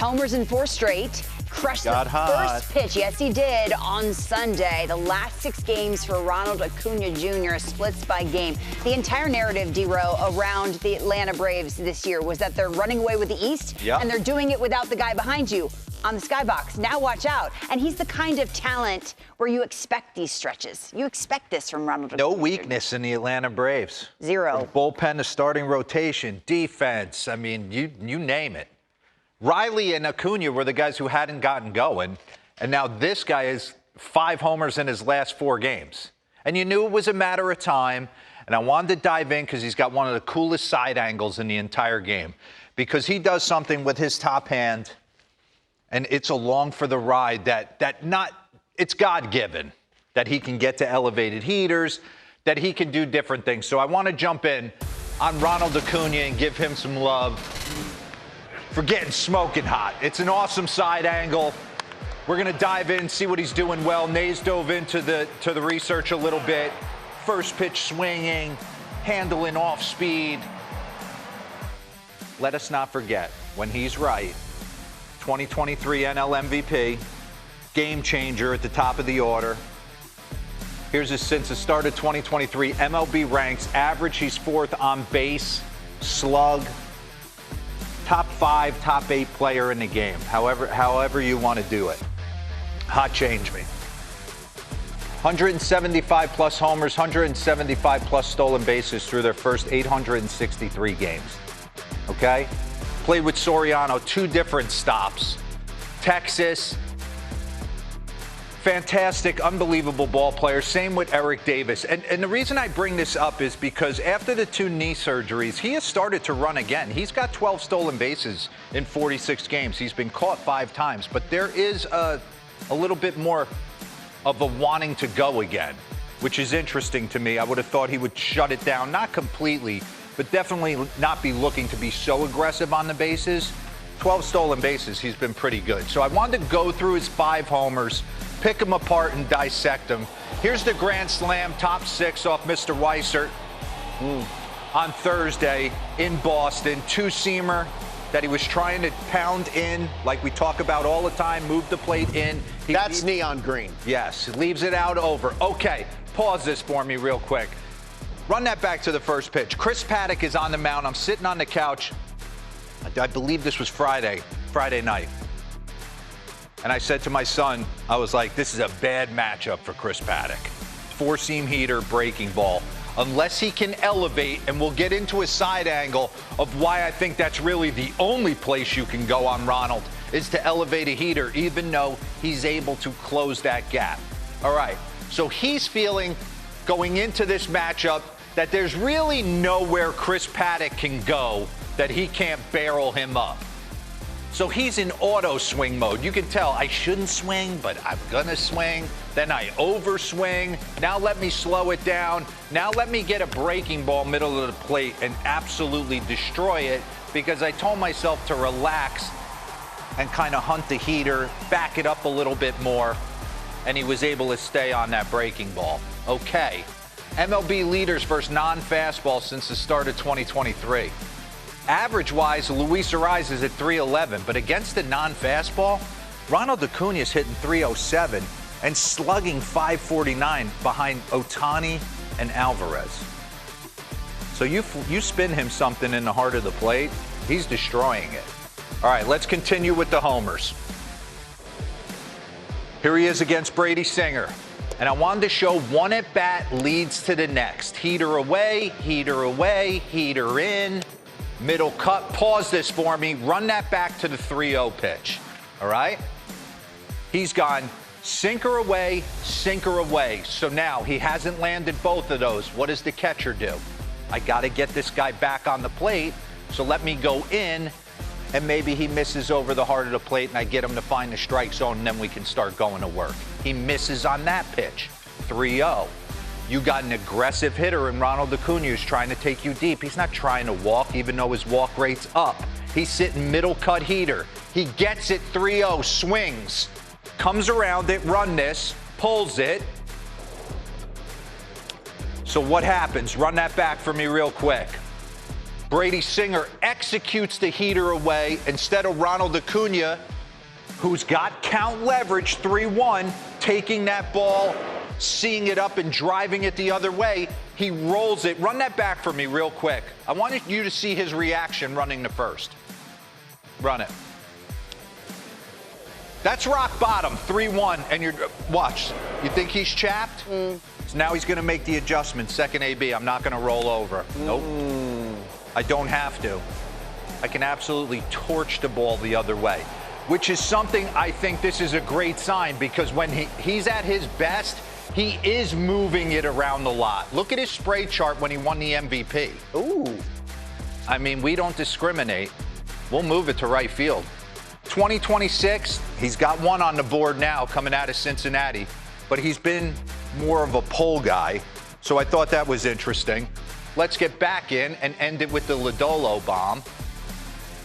homers in 4 straight. Crushed the first pitch. Yes, he did on Sunday. The last 6 games for Ronald Acuña Jr. splits by game. The entire narrative, DeRosa, around the Atlanta Braves this year was that they're running away with the East, and they're doing it without the guy behind you on the skybox. Now watch out. And he's the kind of talent where you expect these stretches. You expect this from Ronald Acuña. No weakness in the Atlanta Braves. Zero. From bullpen to starting rotation, defense, I mean, you name it. Riley and Acuña were the guys who hadn't gotten going, and now this guy is 5 homers in his last 4 games. And you knew it was a matter of time, and I wanted to dive in because he's got one of the coolest side angles in the entire game, because he does something with his top hand, and it's along for the ride it's God-given, that he can get to elevated heaters, that he can do different things. So I want to jump in on Ronald Acuña and give him some love for getting smoking hot. It's an awesome side angle. We're going to dive in, see what he's doing well. Nays dove into the research a little bit. First pitch swinging, handling off speed. Let us not forget, when he's right, 2023 NL MVP, game changer at the top of the order. Here's his since the start of 2023 MLB ranks. Average, he's 4th on base, slug. Top 5, top 8 player in the game, however you want to do it. Hot change me. 175 plus homers, 175 plus stolen bases through their first 863 games. Okay? Played with Soriano, 2 different stops. Texas. Fantastic, unbelievable ball player. Same with Eric Davis. And the reason I bring this up is because after the 2 knee surgeries, he has started to run again. He's got 12 stolen bases in 46 games. He's been caught 5 times. But there is a little bit more of a wanting to go again, which is interesting to me. I would have thought he would shut it down, not completely, but definitely not be looking to be so aggressive on the bases. 12 stolen bases, he's been pretty good. So I wanted to go through his 5 homers, pick them apart and dissect them. Here's the grand slam, top 6 off Mr. Weissert on Thursday in Boston. 2-seamer that he was trying to pound in, like we talk about all the time, move the plate in. That's neon green. Yes, leaves it out over. Okay, pause this for me real quick. Run that back to the first pitch. Chris Paddock is on the mound. I'm sitting on the couch. I believe this was Friday night. And I said to my son, I was like, this is a bad matchup for Chris Paddock. 4-seam heater, breaking ball. Unless he can elevate, and we'll get into a side angle of why I think that's really the only place you can go on Ronald, is to elevate a heater, even though he's able to close that gap. All right, so he's feeling, going into this matchup, that there's really nowhere Chris Paddock can go that he can't barrel him up. So he's in auto swing mode. You can tell I shouldn't swing, but I'm gonna swing. Then I overswing. Now let me slow it down. Now let me get a breaking ball middle of the plate and absolutely destroy it, because I told myself to relax and kind of hunt the heater, back it up a little bit more, and he was able to stay on that breaking ball. Okay, MLB leaders versus non-fastball since the start of 2023. Average-wise, Luis Arraez is at 311, but against the non-fastball, Ronald Acuña is hitting 307 and slugging 549 behind Ohtani and Alvarez. So you spin him something in the heart of the plate, he's destroying it. All right, let's continue with the homers. Here he is against Brady Singer. And I wanted to show one at-bat leads to the next. Heater away, heater away, heater in. Middle cut. Pause this for me. Run that back to the 3-0 pitch. All right? He's gone sinker away, sinker away. So now he hasn't landed both of those. What does the catcher do? I got to get this guy back on the plate. So let me go in, and maybe he misses over the heart of the plate, and I get him to find the strike zone, and then we can start going to work. He misses on that pitch. 3-0. You got an aggressive hitter in Ronald Acuña who's trying to take you deep. He's not trying to walk, even though his walk rate's up. He's sitting middle cut heater. He gets it 3-0, swings, comes around it, run this, pulls it. So what happens? Run that back for me real quick. Brady Singer executes the heater away instead of Ronald Acuña, who's got count leverage, 3-1, taking that ball, seeing it up and driving it the other way. He rolls it. Run that back for me real quick. I wanted you to see his reaction running to first. Run it. That's rock bottom, 3-1, and you're, watch. You think he's chapped? So now he's going to make the adjustment, second AB. I'm not going to roll over. Nope. I don't have to. I can absolutely torch the ball the other way, which is something I think this is a great sign, because when he's at his best, he is moving it around the lot. Look at his spray chart when he won the MVP. Ooh. I mean, we don't discriminate. We'll move it to right field. 2026, he's got one on the board now coming out of Cincinnati, but he's been more of a pull guy, so I thought that was interesting. Let's get back in and end it with the Lodolo bomb.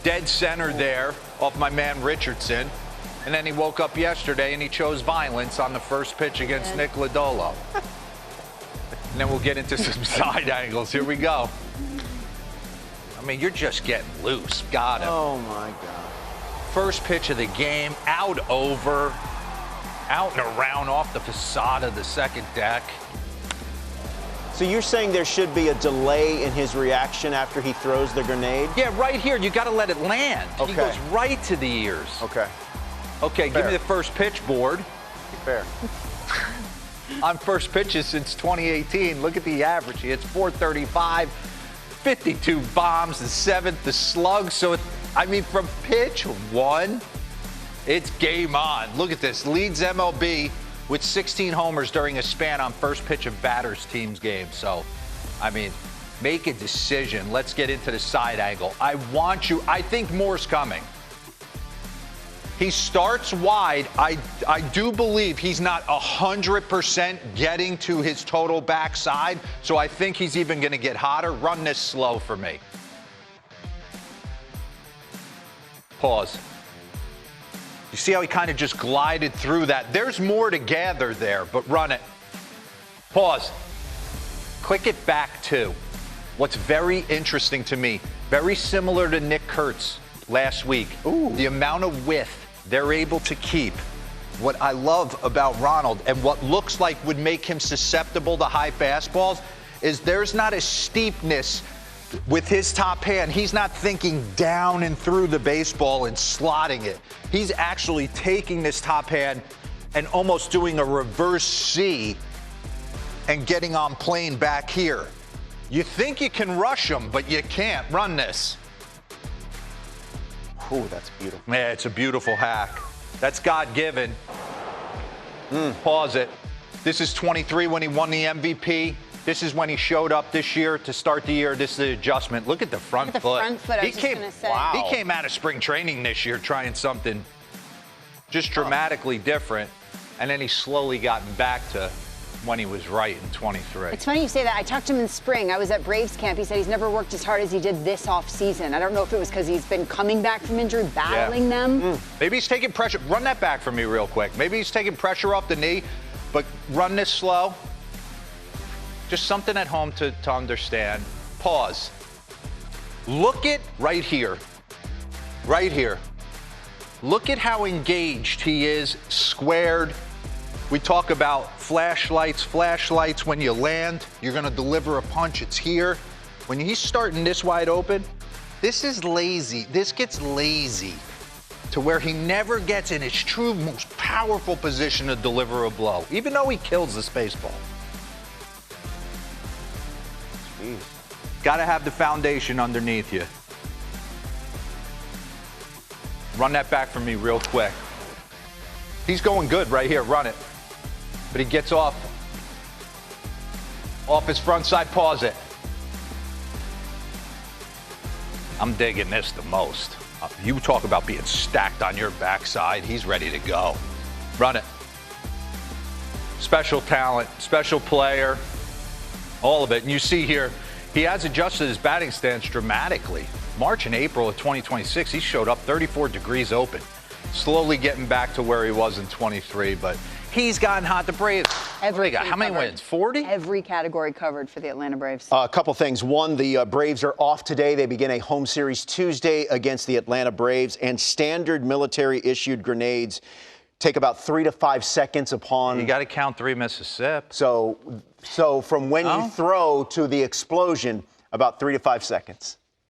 Dead center there off my man Richardson. And then he woke up yesterday and he chose violence on the first pitch against Nick Lodolo. And then we'll get into some side angles. Here we go. I mean, you're just getting loose. Got him. Oh, my God. First pitch of the game, out over, out and around off the facade of the second deck. So you're saying there should be a delay in his reaction after he throws the grenade? Yeah, right here. You got to let it land. Okay. He goes right to the ears. Okay. Okay, Fair. give me the first pitch board. Fair. On first pitches since 2018, look at the average. He hits 435, 52 bombs, the seventh, the slug. So, I mean, from pitch one, it's game on. Look at this. Leads MLB with 16 homers during a span on first pitch of batters team's game. So, I mean, make a decision. Let's get into the side angle. I think more's coming. He starts wide. I do believe he's not 100% getting to his total backside, so I think he's even going to get hotter. Run this slow for me. Pause. You see how he kind of just glided through that? There's more to gather there, but run it. Pause. Click it back to what's very interesting to me, very similar to Nick Kurtz last week. Ooh. The amount of width they're able to keep. What I love about Ronald and what looks like would make him susceptible to high fastballs is there's not a steepness with his top hand. He's not thinking down and through the baseball and slotting it. He's actually taking this top hand and almost doing a reverse C and getting on plane back here. You think you can rush him, but you can't. Run this. Ooh, that's beautiful. Man, it's a beautiful hack. That's God-given. Pause it. This is 23 when he won the MVP. This is when he showed up this year to start the year. This is the adjustment. Look at the front foot. Front foot, I was just gonna say. Wow. He came out of spring training this year trying something just dramatically different, and then he's slowly gotten back to when he was right in 23. It's funny you say that. I talked to him in spring. I was at Braves camp. He said he's never worked as hard as he did this offseason. I don't know if it was because he's been coming back from injury, battling them. Maybe he's taking pressure. Run that back for me real quick. Maybe he's taking pressure off the knee, but run this slow. Just something at home to understand. Pause. Look at right here. Right here. Look at how engaged he is, squared. We talk about flashlights. When you land, you're going to deliver a punch. It's here. When he's starting this wide open, this is lazy. This gets lazy to where he never gets in his true, most powerful position to deliver a blow, even though he kills this baseball. Jeez. Got to have the foundation underneath you. Run that back for me real quick. He's going good right here. Run it. But he gets off his front side. Pause it. I'm digging this the most. You talk about being stacked on your backside. He's ready to go. Run it. Special talent, special player, all of it. And you see here, he has adjusted his batting stance dramatically. March and April of 2026, he showed up 34 degrees open. Slowly getting back to where he was in 23, but he's gotten hot. The Braves How many wins? 40? Every category covered for the Atlanta Braves. A couple things. One, the Braves are off today. They begin a home series Tuesday against the Atlanta Braves, and standard military-issued grenades take about 3 to 5 seconds upon. You got to count 3 Mississippi. So from when you throw to the explosion, about 3 to 5 seconds.